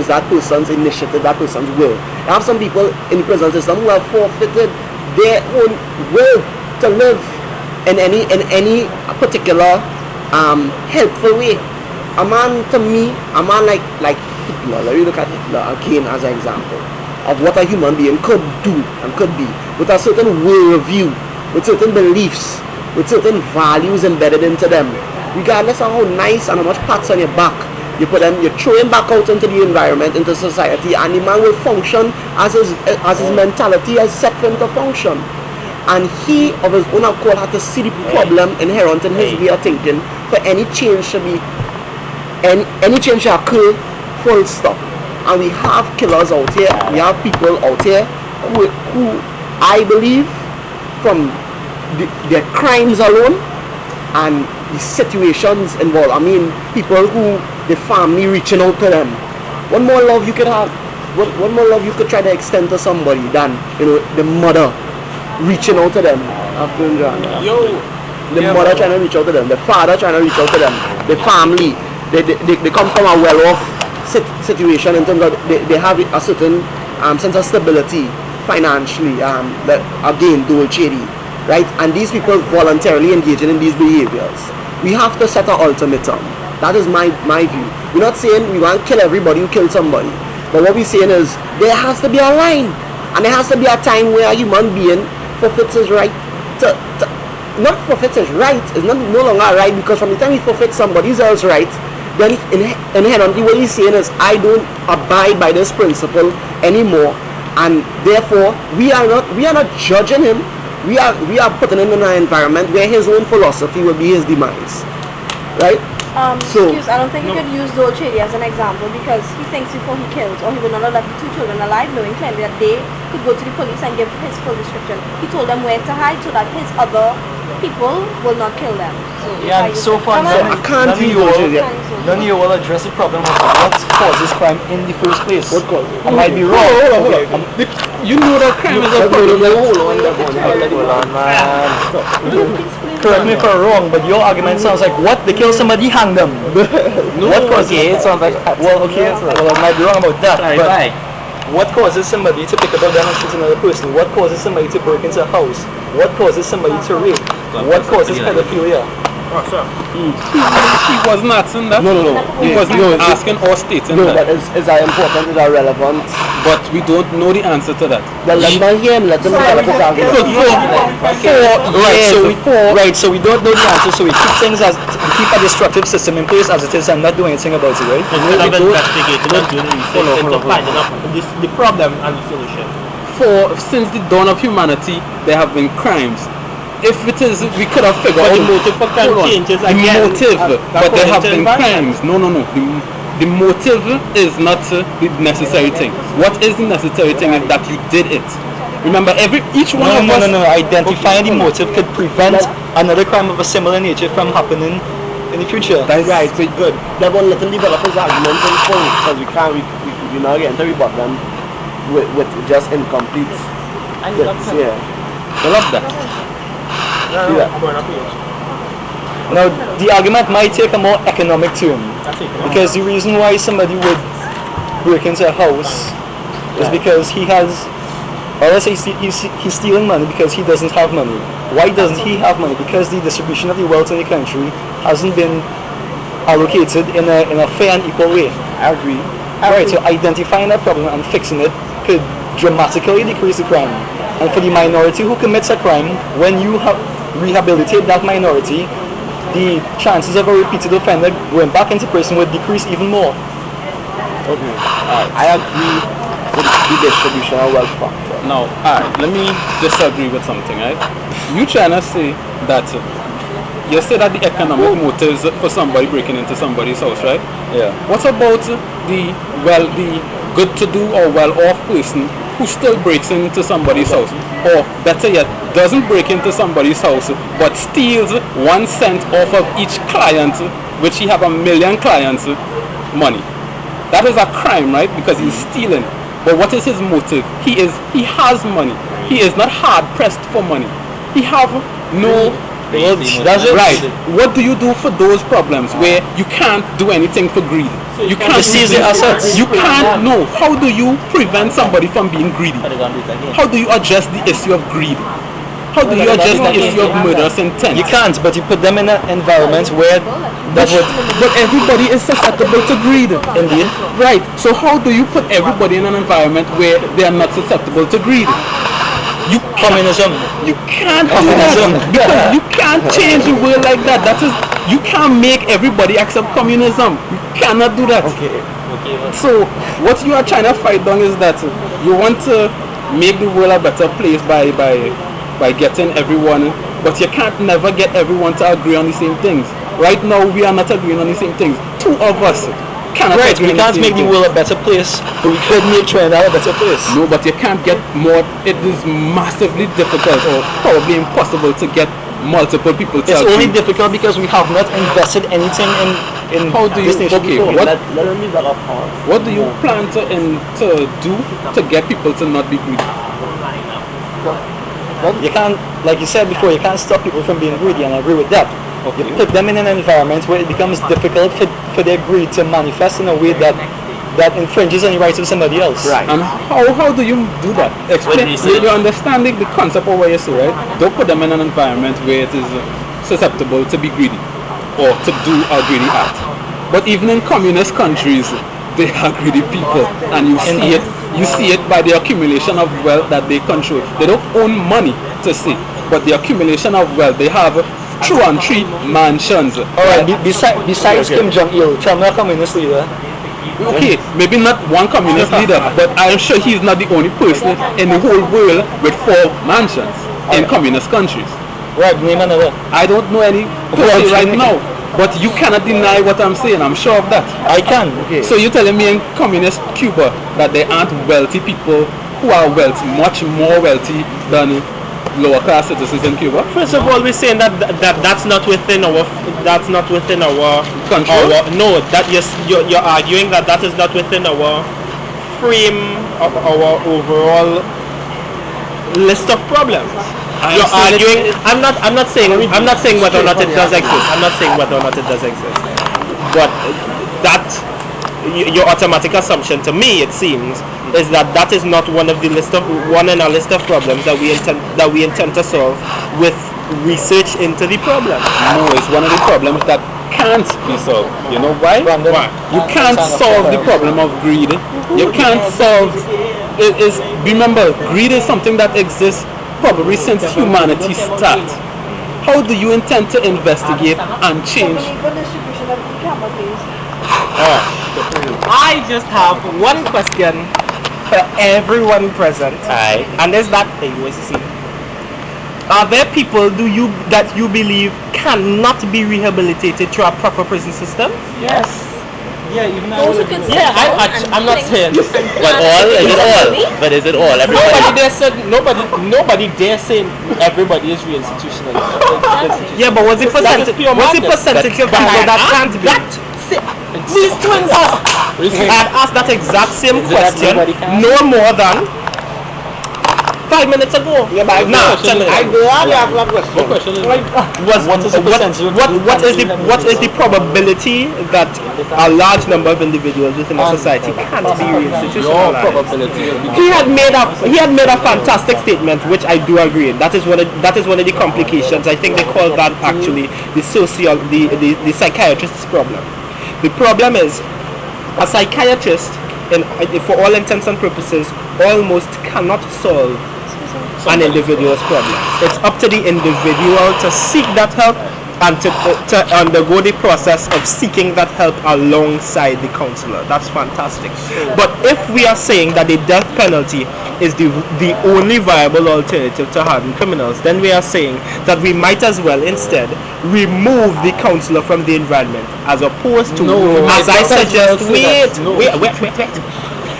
is that person's initiative, that person's will. You have some people in the prison system who have forfeited their own will to live in any particular helpful way. A man like Hitler, let me look at Hitler again as an example of what a human being could do and could be, with a certain worldview, with certain beliefs, with certain values embedded into them. Regardless of how nice and how much pats on your back you put them, you throw him back out into the environment, into society, and the man will function as his mentality has set for him to function. And he of his own accord had to see the problem inherent in his way of thinking for any change to be any change to occur, full stop. And we have killers out here, we have people out here who I believe from their crimes alone and the situations involved, I mean people who the family reaching out to them. One more love you could have, one more love you could try to extend to somebody than, you know, the mother reaching out to them. The mother trying to reach out to them, the father trying to reach out to them, the family. They come from a well-off situation in terms of they have a certain sense of stability financially, that again dolce, right? And these people voluntarily engaging in these behaviors. We have to set an ultimatum. That is my view. We're not saying we want to kill everybody who killed somebody, but what we're saying is there has to be a line, and there has to be a time where a human being forfeits his right to not forfeits his right. It's no longer right, because from the time he forfeits somebody else's right, then inherently what he's saying is I don't abide by this principle anymore, and therefore we are not judging him. We are putting him in an environment where his own philosophy will be his demise, right? I don't think you could use Dolce as an example, because he thinks before he kills, or he would not have left the two children alive, knowing clearly that they could go to the police and give his full description. He told them where to hide so that his other people will not kill them. So far none of you will address the problem of what causes crime in the first place. What cause? I might be wrong. You know that crime is a problem. Hold on, man. Correct me if I'm wrong, but your argument sounds like what? They kill somebody, hang them. What causes? Okay, it sounds like well, I might be wrong about that. But what causes somebody to pick up a gun and shoot another person? What causes somebody to break into a house? What causes somebody to rape? What causes pedophilia? He wasn't asking that. No. He wasn't asking or stating No, that. but is that important? Is that relevant? But we don't know the answer to that. Well, let's not hear him. Let him develop his argument. So we don't know the answer. So we keep a destructive system in place as it is and not do anything about it, right? Instead of investigating and doing research into finding out the problem and the solution. Since the dawn of humanity, there have been crimes. If it is, we could have figured out the motive for crime changes again. But there have been crimes. No. The motive is not the necessary thing. What is the necessary thing is that you did it. Remember, each one of us. No. Identifying the motive could prevent another crime of a similar nature from happening in the future. That's right. So good. Let him develop his argument in full, because we're not getting to rebut them with just incomplete. Yeah. I love that. Now, the argument might take a more economic turn, because the reason why somebody would break into a house is because he has, or let's say he's stealing money because he doesn't have money. Why doesn't he have money? Because the distribution of the wealth in the country hasn't been allocated in a fair and equal way. I agree. Right, so identifying that problem and fixing it could dramatically decrease the crime. And for the minority who commits a crime, when you rehabilitate that minority, the chances of a repeated offender going back into prison would decrease even more. Okay. I agree with the distribution of wealth factor. Now, let me disagree with something, right? You trying to say that you say that the economic motives for somebody breaking into somebody's house, right? Yeah. What about the good-to-do or well-off person who still breaks into somebody's house, or better yet, doesn't break into somebody's house but steals 1 cent off of each client, which he have 1 million clients, money? That is a crime, right? Because he's stealing. But what is his motive? He has money. He is not hard pressed for money. He have no. That's it. Right. What do you do for those problems where you can't do anything for greed? You can't You seize their assets. You can't. No. How do you prevent somebody from being greedy? How do you address the issue of greed? How do you address the issue of murderous intent? You can't, but you put them in an environment where that would. But everybody is susceptible to greed. Indeed. Right. So how do you put everybody in an environment where they are not susceptible to greed? You Communism. You can't do that because you can't change the world like that. That is, you can't make everybody accept communism. You cannot do that. So what you are trying to fight down is that you want to make the world a better place by getting everyone, but you can't never get everyone to agree on the same things. Right now we are not agreeing on the same things. Two of us cannot Right, agree we on the can't same make the things. world a better place, but we could make Trinidad a better place. No, but you can't get more. It is massively difficult or probably impossible to get multiple people to It's agree. only difficult because we have not invested anything in How do you? this nation Okay, before. what do you plan to do to get people to not be greedy? You can't, like you said before, you can't stop people from being greedy, and I agree with that. Okay. You put them in an environment where it becomes difficult for their greed to manifest in a way that infringes on the rights of somebody else. Right. And how do you do that? Explain. You're understanding the concept of what you say, right? Don't put them in an environment where it is susceptible to be greedy or to do a greedy act. But even in communist countries, they are greedy people, and you see it. You see it by the accumulation of wealth that they control. They don't own money to see, but the accumulation of wealth they have. 2 and 3 mansions. Alright, besides Kim Jong-il, Trump not a communist leader. Okay, maybe not one communist leader, but I'm sure he's not the only person in the whole world with 4 mansions in communist countries. Right, name another. I don't know any person right now, but you cannot deny what I'm saying. I'm sure of that. I can. Okay. So you're telling me in communist Cuba that there aren't wealthy people who are wealthy, much more wealthy than lower class citizens in Cuba? First of all, we're saying that's not within our Control? no, that you're arguing that is not within our frame of our overall list of problems. You're arguing. I'm not saying whether or not it does exist. I'm not saying whether or not it does exist. But that your automatic assumption to me, it seems, is that is not one in a list of problems that we intend to solve with research into the problem. No, it's one of the problems that can't be solved. You know why? Why? You can't solve the problem of greed. You can't solve it. Remember, greed is something that exists probably since humanity started. How do you intend to investigate and change? I just have one question for everyone present. Aye. And is that USC? Are there people that you believe cannot be rehabilitated through a proper prison system? Yes. Yeah, even Those who can Yeah, I'm not saying. But all? Is it all? But is it all? Everybody? Nobody dare say everybody is reinstitutionalized. Yeah, but what's the percentage? What's the percentage of people that can't be? These twins I've asked that exact same question no more than 5 minutes ago. Yeah, but Nah, I have one question. What is the probability that a large number of individuals within a society can't be reinstitutionalized? He had made a fantastic statement, which I do agree. That is one of the complications. I think they call that actually the psychiatrist's problem. The problem is a psychiatrist, for all intents and purposes, almost cannot solve an individual's problem. It's up to the individual to seek that help and to undergo the process of seeking that help alongside the counselor. That's fantastic. But if we are saying that the death penalty is the only viable alternative to harden criminals, then we are saying that we might as well instead remove the counselor from the environment, as opposed to, as I suggest,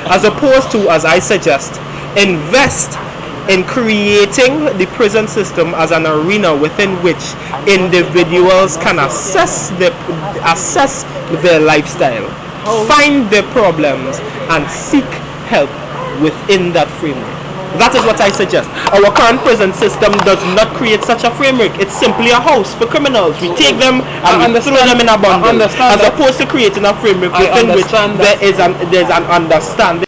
as opposed to, as I suggest, invest in creating the prison system as an arena within which individuals can assess their lifestyle, find their problems, and seek help within that framework. That is what I suggest. Our current prison system does not create such a framework. It's simply a house for criminals. We take them and we throw them in a bundle, as opposed to creating a framework within which there's an understanding.